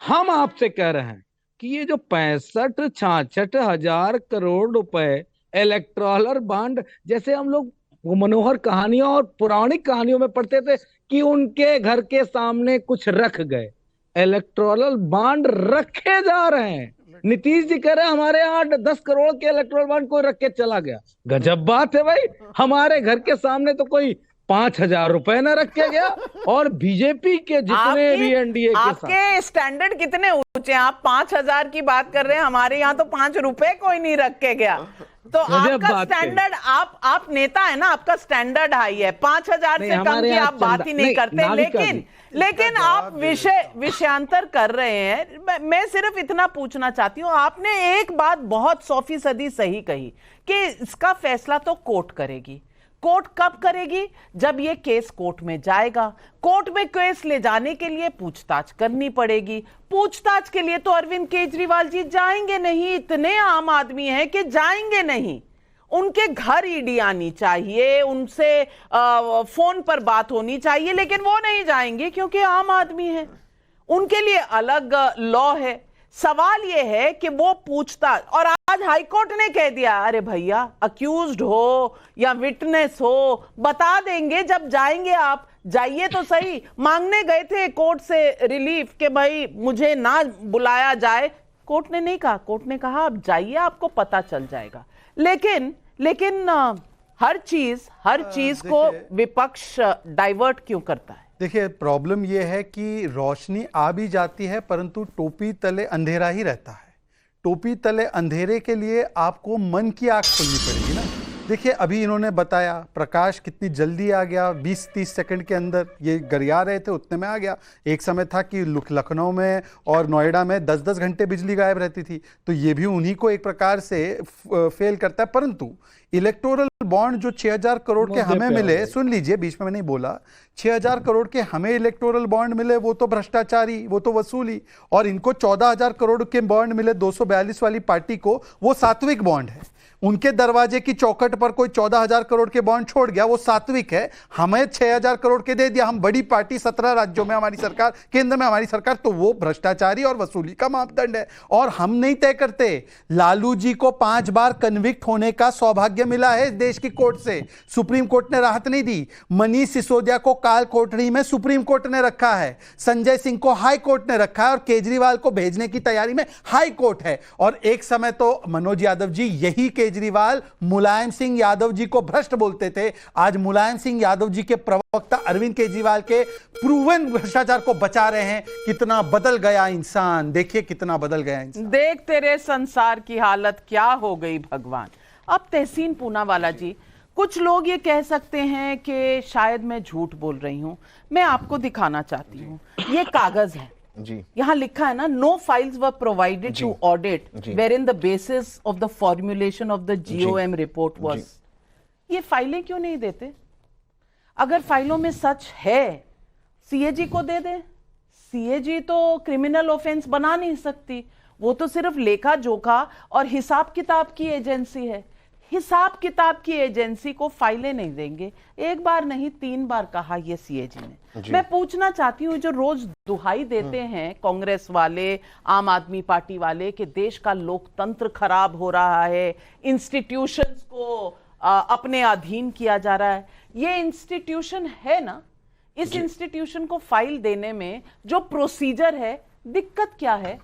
हम आपसे कह रहे हैं कि ये जो 65-66 हजार करोड़ रुपए इलेक्टोरल बॉन्ड, जैसे हम लोग वो मनोहर कहानियों और पौराणिक कहानियों में पढ़ते थे कि उनके घर के सामने कुछ रख गए, इलेक्टोरल बॉन्ड रखे जा रहे हैं। नीतीश जी कह रहे हैं हमारे यहाँ 10 करोड़ के इलेक्टोरल बॉन्ड कोई रख के चला गया। गजब बात है भाई, हमारे घर के सामने तो कोई 5,000 रुपए न रख के गया। और बीजेपी के जितने भी एनडीए के साथ, आपके स्टैंडर्ड कितने ऊंचे हैं? आप 5,000 की बात कर रहे हैं, हमारे यहाँ तो 5 रुपए कोई नहीं रख के गया। तो आपका स्टैंडर्ड, आप नेता है ना, आपका स्टैंडर्ड हाई है। 5,000 से कम की आप बात ही नहीं करते। लेकिन आप विषयांतर कर रहे हैं। मैं सिर्फ इतना पूछना चाहती हूँ, आपने एक बात बहुत 100% सही कही कि इसका फैसला तो कोर्ट करेगी। कोर्ट कब करेगी? जब ये केस कोर्ट में जाएगा। कोर्ट में केस ले जाने के लिए पूछताछ करनी पड़ेगी। पूछताछ के लिए तो अरविंद केजरीवाल जी जाएंगे नहीं, इतने आम आदमी हैं कि जाएंगे नहीं। उनके घर ईडी आनी चाहिए, उनसे फोन पर बात होनी चाहिए, लेकिन वो नहीं जाएंगे क्योंकि आम आदमी हैं। उनके लिए अलग लॉ है। सवाल यह है कि वो पूछताछ, और आज हाईकोर्ट ने कह दिया अरे भैया अक्यूज्ड हो या विटनेस हो, बता देंगे जब जाएंगे। आप जाइए तो सही। मांगने गए थे कोर्ट से रिलीफ कि भाई मुझे ना बुलाया जाए, कोर्ट ने नहीं कहा। कोर्ट ने कहा आप जाइए, आपको पता चल जाएगा। लेकिन हर चीज को विपक्ष डाइवर्ट क्यों करता है? देखिए, प्रॉब्लम यह है कि रोशनी आ भी जाती है परंतु टोपी तले अंधेरा ही रहता है। टोपी तले अंधेरे के लिए आपको मन की आंख खोलनी पड़ेगी ना। देखिए, अभी इन्होंने बताया प्रकाश कितनी जल्दी आ गया, 20-30 सेकंड के अंदर ये गरिया रहे थे उतने में आ गया। एक समय था कि लखनऊ में और नोएडा में 10-10 घंटे बिजली गायब रहती थी, तो ये भी उन्हीं को एक प्रकार से फेल करता है। परंतु इलेक्टोरल बॉन्ड जो 6000 करोड़ के हमें मिले, सुन लीजिए, बीच में मैंने बोला, 6000 करोड़ के हमें इलेक्टोरल बॉन्ड मिले, वो तो भ्रष्टाचारी, वो तो वसूली, और इनको 14000 करोड़ के बॉन्ड मिले 242 वाली पार्टी को, वो सात्विक बॉन्ड है। उनके दरवाजे की चौखट पर कोई 14000 करोड़ के बॉन्ड छोड़ गया, वो सात्विक है। हमें 6000 करोड़ के दे दिया, हम बड़ी पार्टी, 17 राज्यों में हमारी सरकार, केंद्र में हमारी सरकार, तो वो भ्रष्टाचारी और वसूली का मापदंड है। और हम नहीं तय करते। लालू जी को 5 बार कन्विक्ट होने का सौभाग्य मिला है देश की कोर्ट से, सुप्रीम कोर्ट ने राहत नहीं दी। मनीष सिसोदिया को काल कोठरी में सुप्रीम कोर्ट ने रखा है, संजय सिंह को हाई कोर्ट ने रखा है, और केजरीवाल को भेजने की तैयारी में हाई कोर्ट है। और एक समय तो मनोज यादव जी, यही केजरीवाल मुलायम सिंह यादव जी को भ्रष्ट बोलते थे। आज मुलायम सिंह यादव जी के प्रवक्ता अरविंद केजरीवाल के प्रूवन भ्रष्टाचार को बचा रहे हैं। कितना बदल गया इंसान, देखिए कितना बदल गया इंसान। देख तेरे संसार की हालत क्या हो गई भगवान। अब तहसीन पूनावाला जी, कुछ लोग ये कह सकते हैं कि शायद मैं झूठ बोल रही हूं, मैं आपको दिखाना चाहती हूं। ये कागज है जी, यहाँ लिखा है ना, no files were provided to audit were in the basis of the formulation of the GOM report was. ये फाइलें क्यों नहीं देते? अगर फाइलों में सच है, CAG को दे दे। CAG तो क्रिमिनल ऑफेंस बना नहीं सकती, वो तो सिर्फ लेखा जोखा और हिसाब किताब की एजेंसी है। हिसाब किताब की एजेंसी को फाइलें नहीं देंगे। एक बार नहीं 3 बार कहा ये CAG ने। मैं पूछना चाहती हूँ, जो रोज दुहाई देते हैं कांग्रेस वाले, आम आदमी पार्टी वाले, कि देश का लोकतंत्र खराब हो रहा है, इंस्टीट्यूशंस को अपने अधीन किया जा रहा है, ये इंस्टीट्यूशन है ना, इस इंस्टीट्यूशन को फाइल देने में जो प्रोसीजर है, दिक्कत क्या है?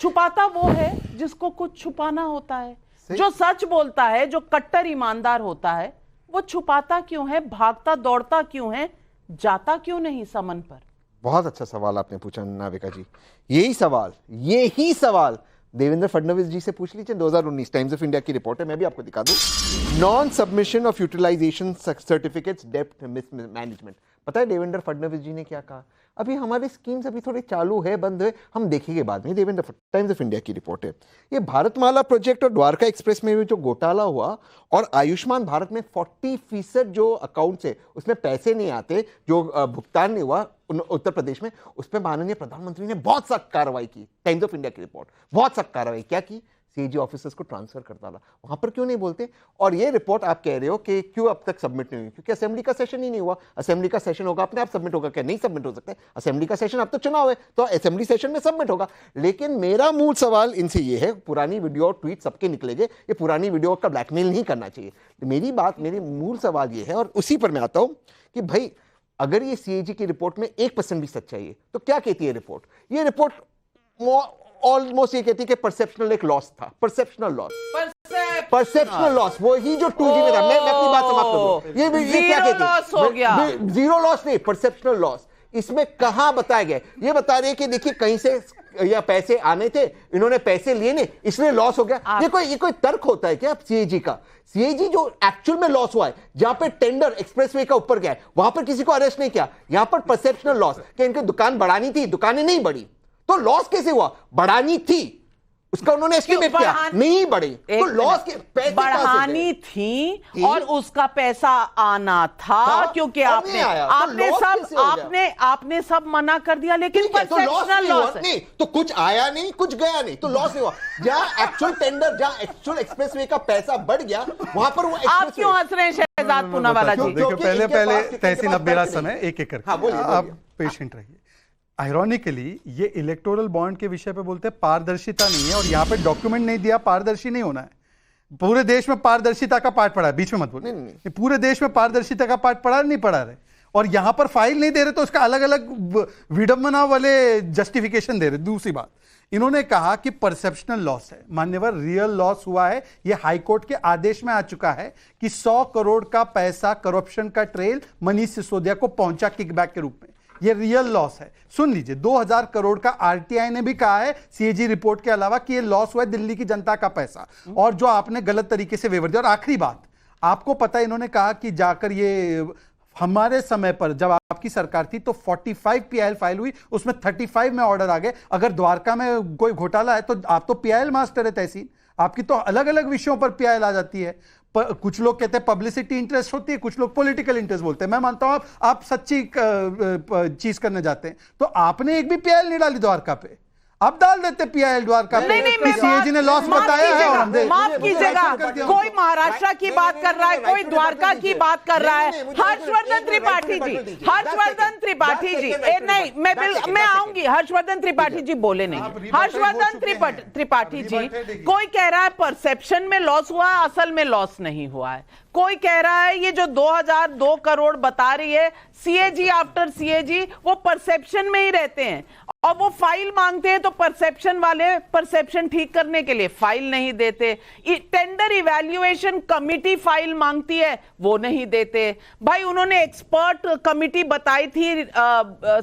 छुपाता वो है जिसको कुछ छुपाना होता है। जो सच बोलता है, जो कट्टर ईमानदार होता है, वो छुपाता क्यों है, भागता दौड़ता क्यों है, जाता क्यों नहीं समन पर? बहुत अच्छा सवाल आपने पूछा नाविका जी। यही सवाल देवेंद्र फडणवीस जी से पूछ लीजिए। 2019 टाइम्स ऑफ इंडिया की रिपोर्ट है, मैं भी आपको दिखा दूं। Non submission of utilization certificates, डेप्ट मिसमैनेजमेंट। पता है देवेंद्र फडणवीस जी ने क्या कहा? अभी हमारे स्कीम्स अभी थोड़े चालू है, बंद है, हम देखेंगे बाद में। देवेंद्र, टाइम्स ऑफ इंडिया की रिपोर्ट है। ये भारतमाला प्रोजेक्ट और द्वारका एक्सप्रेस में भी जो घोटाला हुआ, और आयुष्मान भारत में 40% जो अकाउंट है उसमें पैसे नहीं आते, जो भुगतान नहीं हुआ उत्तर प्रदेश में, उस पर माननीय प्रधानमंत्री ने बहुत सख्त कार्रवाई की। टाइम्स ऑफ इंडिया की रिपोर्ट, बहुत सख्त कार्रवाई क्या की? CAG ऑफिसर्स को ट्रांसफर कर डाला। वहां पर क्यों नहीं बोलते? और ये रिपोर्ट आप कह रहे हो कि क्यों अब तक सबमिट नहीं हुई? क्योंकि असेंबली का सेशन ही नहीं हुआ। असेंबली का सेशन होगा अपने आप सबमिट होगा क्या? नहीं सबमिट हो सकता है। असेंबली का सेशन, अब तो चुनाव है तो असेंबली सेशन में सबमिट होगा। लेकिन मेरा मूल सवाल इनसे ये है, पुरानी वीडियो और ट्वीट सबके निकलेंगे, ये पुरानी वीडियो का ब्लैकमेल नहीं करना चाहिए। मेरी मूल सवाल ये है, और उसी पर मैं आता हूं कि भाई अगर ये CAG की रिपोर्ट में 1% भी सच्चाई है तो क्या कहती है रिपोर्ट? ये रिपोर्ट ऑलमोस्ट ये कहती है कि परसेप्शनल एक लॉस था, परसेप्शनल लॉस, वो ही जो 2G में था। मैं अपनी बात समाप्त करूं। ये क्या कहती है? हो गया जीरो लॉस नहीं, परसेप्शनल लॉस। इसमें कहां बताया गया? ये बता रहे हैं कि देखिए कहीं से या पैसे आने थे, इन्होंने पैसे लिए नहीं, इसलिए लॉस हो गया। ये कोई तर्क होता है क्या CAG का? CAG जो एक्चुअल में लॉस हुआ है, जहां पे टेंडर एक्सप्रेसवे का ऊपर गया है, वहां पर किसी को अरेस्ट नहीं किया। यहां पर परसेप्शनल लॉस कि इनकी दुकान बढ़ानी थी, दुकानें नहीं बढ़ी, तो लॉस कैसे हुआ? बढ़ानी थी, उसका उन्होंने एस्टिमेट किया, नहीं बढ़ी, तो लॉस के पैसे बढ़ानी थी और उसका पैसा आना था, क्योंकि आपने सब मना कर दिया। लेकिन परसेप्शनल लॉस नहीं, तो कुछ आया नहीं, कुछ गया नहीं, तो लॉस नहीं हुआ। जहां एक्चुअल टेंडर, जहां एक्चुअल एक्सप्रेसवे का पैसा बढ़ गया, वहां पर वो आप क्यों हंस रहे हैं शहजाद पूनावाला जी? देखो, पहले तहसीन, अब मेरा समय एक करके आप पेशेंट रहिए। आयरॉनिकली ये इलेक्टोरल बॉन्ड के विषय पे बोलते हैं पारदर्शिता नहीं है, और यहाँ पे डॉक्यूमेंट नहीं दिया, पारदर्शी नहीं होना है। पूरे देश में पारदर्शिता का पाठ पढ़ा है, बीच में मत बोलिए। पूरे देश में पारदर्शिता का पाठ पढ़ा नहीं पढ़ा रहे, और यहां पर फाइल नहीं दे रहे, तो उसका अलग अलग विडंबना वाले जस्टिफिकेशन दे रहे। दूसरी बात, इन्होंने कहा कि परसेप्शनल लॉस है, मान्यवर रियल लॉस हुआ है। यह हाईकोर्ट के आदेश में आ चुका है कि 100 करोड़ का पैसा करप्शन का ट्रेल मनीष सिसोदिया को पहुंचा किकबैक के रूप में। ये रियल लॉस है। सुन लीजिए, 2000 करोड़ का RTI ने भी कहा है CAG रिपोर्ट के अलावा कि ये लॉस हुआ है दिल्ली की जनता का पैसा, और जो आपने गलत तरीके से वेवर दिया। और आखिरी बात, आपको पता है इन्होंने कहा कि जाकर ये हमारे समय पर जब आपकी सरकार थी तो 45 PIL फाइल हुई, उसमें 35 में ऑर्डर आ गए। अगर द्वारका में कोई घोटाला है तो आप तो PIL मास्टर है तहसीन, आपकी तो अलग अलग विषयों पर पीआईएल आ जाती है। कुछ लोग कहते हैं पब्लिसिटी इंटरेस्ट होती है, कुछ लोग पॉलिटिकल इंटरेस्ट बोलते हैं। मैं मानता हूं आप सच्ची चीज करने जाते हैं। तो आपने एक भी पीआईएल नहीं डाली द्वारका पे, अब डाल देते पीआईएल द्वारका पे। नहीं, सीएजी ने लॉस बताया है और हमने माफ कीजिएगा, कोई महाराष्ट्र की बात कर रहा है, कोई द्वारका की बात कर रहा है। हर्षवर्धन त्रिपाठी जी, हर्षवर्धन त्रिपाठी जी, नहीं मैं आऊंगी। हर्षवर्धन त्रिपाठी जी बोले नहीं। हर्षवर्धन त्रिपाठी जी, कोई कह रहा है परसेप्शन में लॉस हुआ है, असल में लॉस नहीं हुआ है। कोई कह रहा है ये जो 2002 करोड़ बता रही है सीएजी आफ्टर सीएजी, वो परसेप्शन में ही रहते हैं और वो फाइल मांगते हैं तो परसेप्शन वाले परसेप्शन ठीक करने के लिए फाइल नहीं देते। टेंडर इवैल्यूएशन कमिटी फाइल मांगती है, वो नहीं देते। भाई उन्होंने एक्सपर्ट कमिटी बताई थी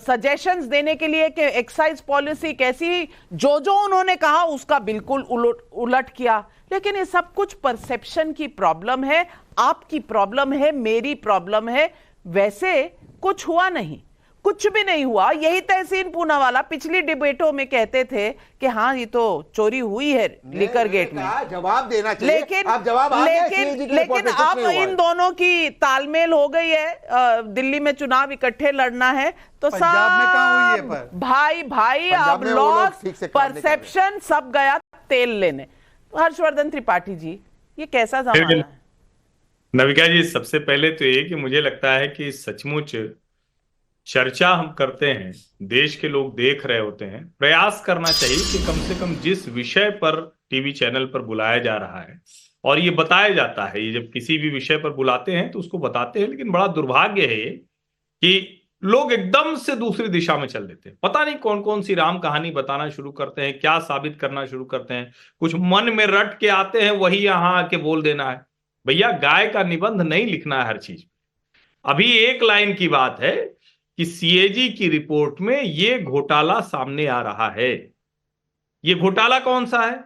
सजेशंस देने के लिए कि एक्साइज पॉलिसी कैसी, जो उन्होंने कहा उसका बिल्कुल उलट किया। लेकिन ये सब कुछ परसेप्शन की प्रॉब्लम है, आपकी प्रॉब्लम है, मेरी प्रॉब्लम है। वैसे कुछ हुआ नहीं, कुछ भी नहीं हुआ। यही तहसीन पूनावाला पिछली डिबेटों में कहते थे कि हाँ ये तो चोरी हुई है लिकर गेट में, जवाब देना चाहिए। लेकिन आप जवाब लेकिन अब इन दोनों की तालमेल हो गई है। दिल्ली में चुनाव इकट्ठे लड़ना है तो सब भाई अब लॉस परसेप्शन सब गया तेल लेने। हर्षवर्धन त्रिपाठी जी, ये कैसा जमाना है? नविका जी, सबसे पहले तो ये कि मुझे लगता है कि सचमुच चर्चा हम करते हैं, देश के लोग देख रहे होते हैं, प्रयास करना चाहिए कि कम से कम जिस विषय पर टीवी चैनल पर बुलाया जा रहा है और ये बताया जाता है, ये जब किसी भी विषय पर बुलाते हैं तो उसको बताते हैं, लेकिन बड़ा दुर्भाग्य है ये कि लोग एकदम से दूसरी दिशा में चल देते हैं। पता नहीं कौन कौन सी राम कहानी बताना शुरू करते हैं, क्या साबित करना शुरू करते हैं, कुछ मन में रट के आते हैं, वही यहां आके बोल देना है। भैया गाय का निबंध नहीं लिखना है हर चीज। अभी एक लाइन की बात है कि सीएजी की रिपोर्ट में ये घोटाला सामने आ रहा है। ये घोटाला कौन सा है?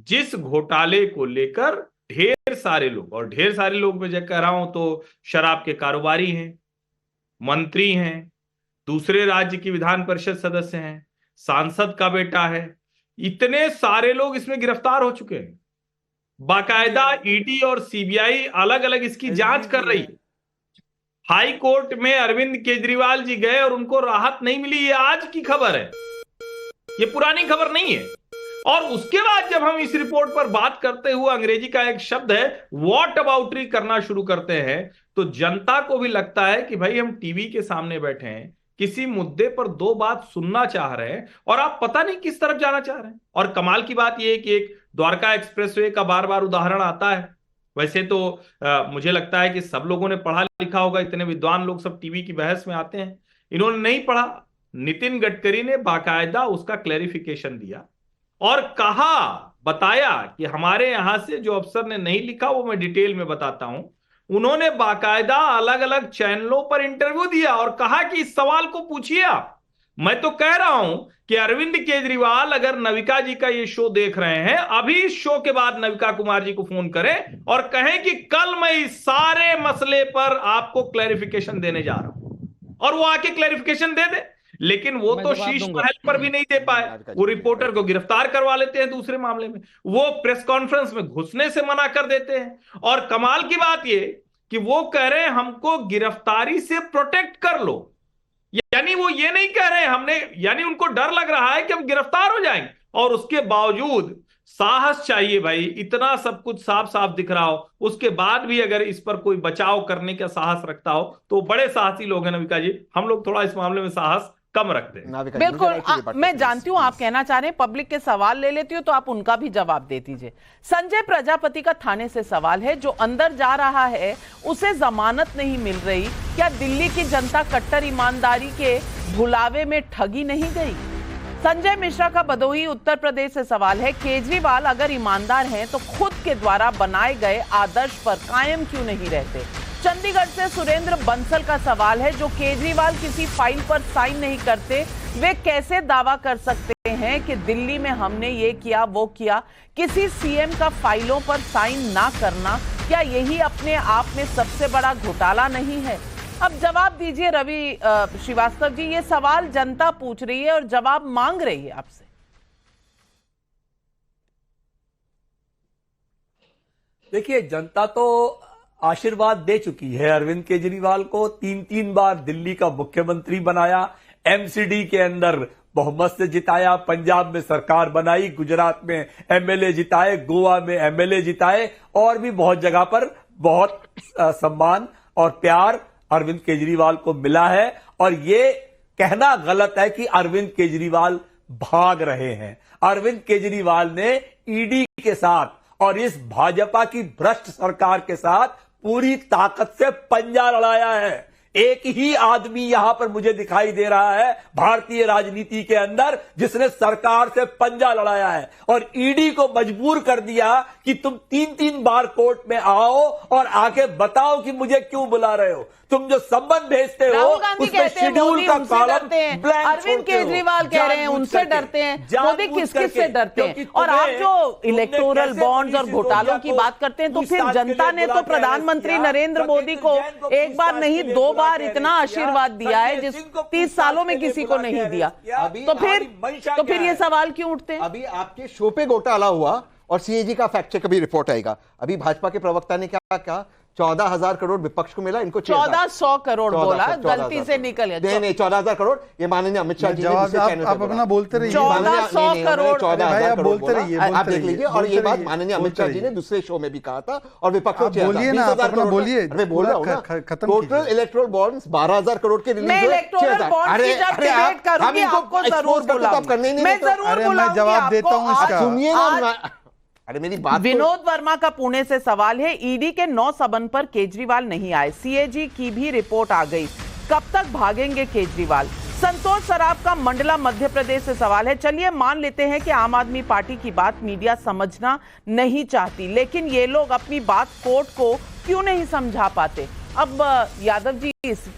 जिस घोटाले को लेकर ढेर सारे लोग, और ढेर सारे लोग मैं जब कह रहा हूं तो शराब के कारोबारी हैं, मंत्री हैं, दूसरे राज्य की विधान परिषद सदस्य हैं, सांसद का बेटा है, इतने सारे लोग इसमें गिरफ्तार हो चुके हैं। बाकायदा ईडी और सीबीआई अलग अलग इसकी जांच कर रही है। हाई कोर्ट में अरविंद केजरीवाल जी गए और उनको राहत नहीं मिली। ये आज की खबर है, ये पुरानी खबर नहीं है। और उसके बाद जब हम इस रिपोर्ट पर बात करते हुए अंग्रेजी का एक शब्द है व्हाट अबाउटरी करना शुरू करते हैं तो जनता को भी लगता है कि भाई हम टीवी के सामने बैठे हैं, किसी मुद्दे पर दो बात सुनना चाह रहे हैं और आप पता नहीं किस तरफ जाना चाह रहे हैं। और कमाल की बात यह है कि एक द्वारका एक्सप्रेसवे का बार बार उदाहरण आता है। वैसे तो मुझे लगता है कि सब लोगों ने पढ़ा लिखा होगा, इतने विद्वान लोग सब टीवी की बहस में आते हैं। इन्होंने नहीं पढ़ा। नितिन गडकरी ने बाकायदा उसका क्लैरिफिकेशन दिया और कहा, बताया कि हमारे यहां से जो अफसर ने नहीं लिखा वो मैं डिटेल में बताता हूं। उन्होंने बाकायदा अलग अलग चैनलों पर इंटरव्यू दिया और कहा कि इस सवाल को पूछिए आप। मैं तो कह रहा हूं कि अरविंद केजरीवाल अगर नविका जी का ये शो देख रहे हैं, अभी इस शो के बाद नविका कुमार जी को फोन करें और कहें कि कल मैं इस सारे मसले पर आपको क्लैरिफिकेशन देने जा रहा हूं, और वो आके क्लैरिफिकेशन दे दे। लेकिन वो तो शीश महल पर भी नहीं दे पाए। वो रिपोर्टर को गिरफ्तार करवा लेते हैं दूसरे मामले में, वो प्रेस कॉन्फ्रेंस में घुसने से मना कर देते हैं। और कमाल की बात ये कि वो कह रहे हैं हमको गिरफ्तारी से प्रोटेक्ट कर लो, यानी वो ये नहीं कह रहे हैं हमने, यानी उनको डर लग रहा है कि हम गिरफ्तार हो जाएंगे। और उसके बावजूद साहस चाहिए भाई, इतना सब कुछ साफ साफ दिख रहा हो, उसके बाद भी अगर इस पर कोई बचाव करने का साहस रखता हो तो बड़े साहसी लोग हैं नविका जी। हम लोग थोड़ा इस मामले में साहस कम रखते हैं। बिल्कुल, मैं जानती हूं आप कहना चाह रहे हैं, पब्लिक के सवाल ले लेती हूं तो आप उनका भी जवाब दे दीजिए। संजय प्रजापति का थाने से सवाल है, जो अंदर जा रहा है उसे जमानत नहीं मिल रही। क्या दिल्ली की जनता कट्टर ईमानदारी के भुलावे में ठगी नहीं गई? संजय मिश्रा का भदोही उत्तर प्रदेश से सवाल है, केजरीवाल अगर ईमानदार हैं तो खुद के द्वारा बनाए गए आदर्श पर कायम क्यों नहीं रहते? चंडीगढ़ से सुरेंद्र बंसल का सवाल है, जो केजरीवाल किसी फाइल पर साइन नहीं करते, वे कैसे दावा कर सकते हैं कि दिल्ली में हमने ये किया वो किया? किसी सीएम का फाइलों पर साइन ना करना क्या यही अपने आप में सबसे बड़ा घोटाला नहीं है? अब जवाब दीजिए रवि श्रीवास्तव जी, ये सवाल जनता पूछ रही है और जवाब मांग रही है आपसे। देखिए, जनता तो आशीर्वाद दे चुकी है अरविंद केजरीवाल को। 3 बार दिल्ली का मुख्यमंत्री बनाया, एमसीडी के अंदर बहुमत से जिताया, पंजाब में सरकार बनाई, गुजरात में एमएलए जिताए, गोवा में एमएलए जिताए, और भी बहुत जगह पर बहुत सम्मान और प्यार अरविंद केजरीवाल को मिला है। और ये कहना गलत है कि अरविंद केजरीवाल भाग रहे हैं। अरविंद केजरीवाल ने ईडी के साथ और इस भाजपा की भ्रष्ट सरकार के साथ पूरी ताकत से पंजा लड़ाया है। एक ही आदमी यहां पर मुझे दिखाई दे रहा है भारतीय राजनीति के अंदर जिसने सरकार से पंजा लड़ाया है और ईडी को मजबूर कर दिया कि तुम 3 बार कोर्ट में आओ और आके बताओ कि मुझे क्यों बुला रहे हो। तुम जो संबंध भेजते हो उसमें शेड्यूल का कॉलम ब्लैंक। अरविंद केजरीवाल कह रहे हैं उनसे डरते हैं, मोदी किस से डरते हैं? और आप जो इलेक्टोरल बॉन्ड्स और घोटालों की बात करते हैं, तो फिर जनता ने तो प्रधानमंत्री नरेंद्र मोदी को एक बार नहीं 2 बार इतना आशीर्वाद दिया है जिस 30 सालों में किसी को नहीं दिया। तो फिर ये सवाल क्यों उठते हैं? अभी आपके शो पे घोटाला हुआ और सीएजी का फैक्ट चेक अभी रिपोर्ट आएगा। अभी भाजपा के प्रवक्ता ने क्या कहा? 14,000 करोड़ विपक्ष को मिला, इनको 1400 करोड़ बोला, गलती से निकल गया। नहीं 14,000 करोड़, ये माननीय अमित शाह जी ने आप अपना बोलते रहिए। 1400 करोड़ 14,000 करोड़ बोलते रहिए, आप देख लीजिए। और ये बात माननीय अमित शाह जी ने दूसरे शो में भी कहा था और विपक्ष को बोलिए ना, अपना बोलिए। मैं बोल रहा हूँ ना, टोटल इलेक्टोरल बॉन्ड्स 12,000 करोड़ के रिलीज हुए। मैं जवाब देता हूँ इसका। सुनिए ना, अरे मेरी बात। विनोद वर्मा का पुणे से सवाल है, ईडी के 9 सबन पर केजरीवाल नहीं आए, सीएजी की भी रिपोर्ट आ गई, कब तक भागेंगे केजरीवाल? संतोष सराफ का मंडला मध्य प्रदेश से सवाल है, चलिए मान लेते हैं कि आम आदमी पार्टी की बात मीडिया समझना नहीं चाहती, लेकिन ये लोग अपनी बात कोर्ट को क्यों नहीं समझा पाते? अब यादव जी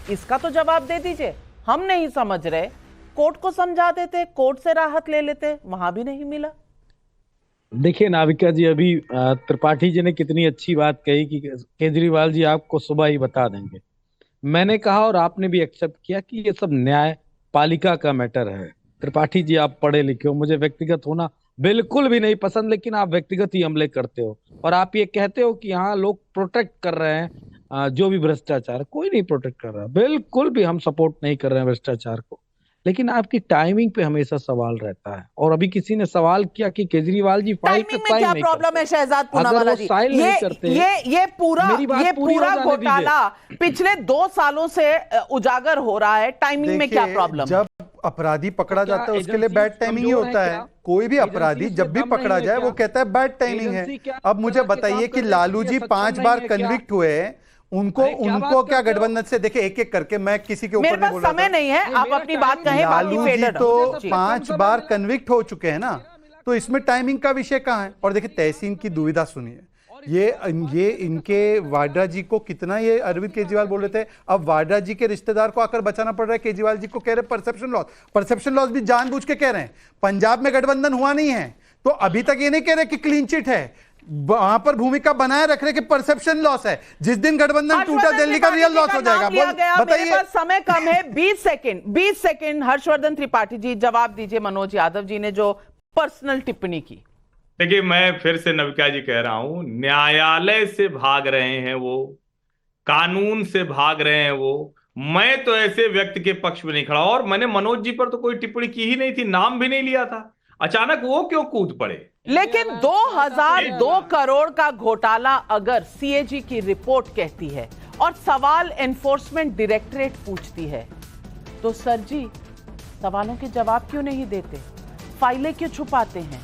इसका तो जवाब दे दीजिए। हम नहीं समझ रहे, कोर्ट को समझा देते, कोर्ट से राहत ले लेते, वहां भी नहीं मिला। देखिए नाविका जी, अभी त्रिपाठी जी ने कितनी अच्छी बात कही कि केजरीवाल जी आपको सुबह ही बता देंगे। मैंने कहा और आपने भी एक्सेप्ट किया कि ये सब न्यायपालिका का मैटर है। त्रिपाठी जी आप पढ़े लिखे हो, मुझे व्यक्तिगत होना बिल्कुल भी नहीं पसंद, लेकिन आप व्यक्तिगत ही हमले करते हो और आप ये कहते हो कि हाँ लोग प्रोटेक्ट कर रहे हैं जो भी भ्रष्टाचार। कोई नहीं प्रोटेक्ट कर रहा, बिल्कुल भी हम सपोर्ट नहीं कर रहे हैं भ्रष्टाचार को, लेकिन आपकी टाइमिंग पे हमेशा सवाल रहता है। और अभी किसी ने सवाल किया कि केजरीवाल जी फाइल पे साइन नहीं करते। क्या प्रॉब्लम है शहजाद पूनावाला जी? ये पूरा घोटाला पिछले 2 सालों से उजागर हो रहा है, टाइमिंग में क्या प्रॉब्लम? जब अपराधी पकड़ा जाता है उसके लिए बैड टाइमिंग ही होता है। कोई भी अपराधी जब भी पकड़ा जाए वो कहता है बैड टाइमिंग है। अब मुझे बताइए कि लालू जी 5 बार कन्विक्ट हुए, उनको क्या गठबंधन से? देखिए एक एक करके, मैं किसी के ऊपर नहीं बोल रहा, समय नहीं है, आप अपनी बात कहें। लालू जी तो 5 बार कन्विक्ट हो चुके हैं ना, तो इसमें टाइमिंग का विषय कहाँ है? और देखिए तहसीन की दुविधा सुनिए, ये इनके वाड्रा जी को कितना ये अरविंद केजरीवाल बोल रहे थे, अब वाड्रा जी के रिश्तेदार को आकर बचाना पड़ रहा है। केजरीवाल जी को कह रहे परसेप्शन लॉस भी जानबूझ के कह रहे हैं। पंजाब में गठबंधन हुआ नहीं है तो अभी तक ये नहीं कह रहे कि क्लीन चिट है, वहां पर भूमिका बनाए रख रहे कि परसेप्शन लॉस है। जिस दिन गठबंधन टूटा दिल्ली का रियल लॉस हो जाएगा। बताइए, समय कम है, 20 सेकंड। हर्षवर्धन त्रिपाठी जी जवाब दीजिए मनोज यादव जी ने जो पर्सनल टिप्पणी की। देखिए, मैं फिर से नविका जी कह रहा हूं, न्यायालय से भाग रहे हैं वो, कानून से भाग रहे हैं वो। मैं तो ऐसे व्यक्ति के पक्ष में नहीं खड़ा, और मैंने मनोज जी पर तो कोई टिप्पणी की ही नहीं थी, नाम भी नहीं लिया था। अचानक वो क्यों कूद पड़े? लेकिन 2002 करोड़ का घोटाला अगर सीएजी की रिपोर्ट कहती है और सवाल एनफोर्समेंट डायरेक्टरेट पूछती है, तो सर जी सवालों के जवाब क्यों नहीं देते? फाइलें क्यों छुपाते हैं?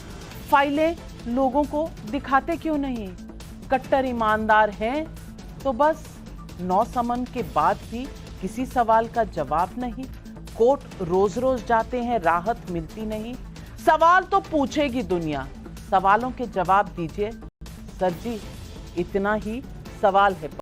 फाइलें लोगों को दिखाते क्यों नहीं? कट्टर ईमानदार हैं तो बस 9 समन के बाद भी किसी सवाल का जवाब नहीं। कोर्ट रोज रोज जाते हैं, राहत मिलती नहीं। सवाल तो पूछेगी दुनिया, सवालों के जवाब दीजिए। सर जी इतना ही सवाल है।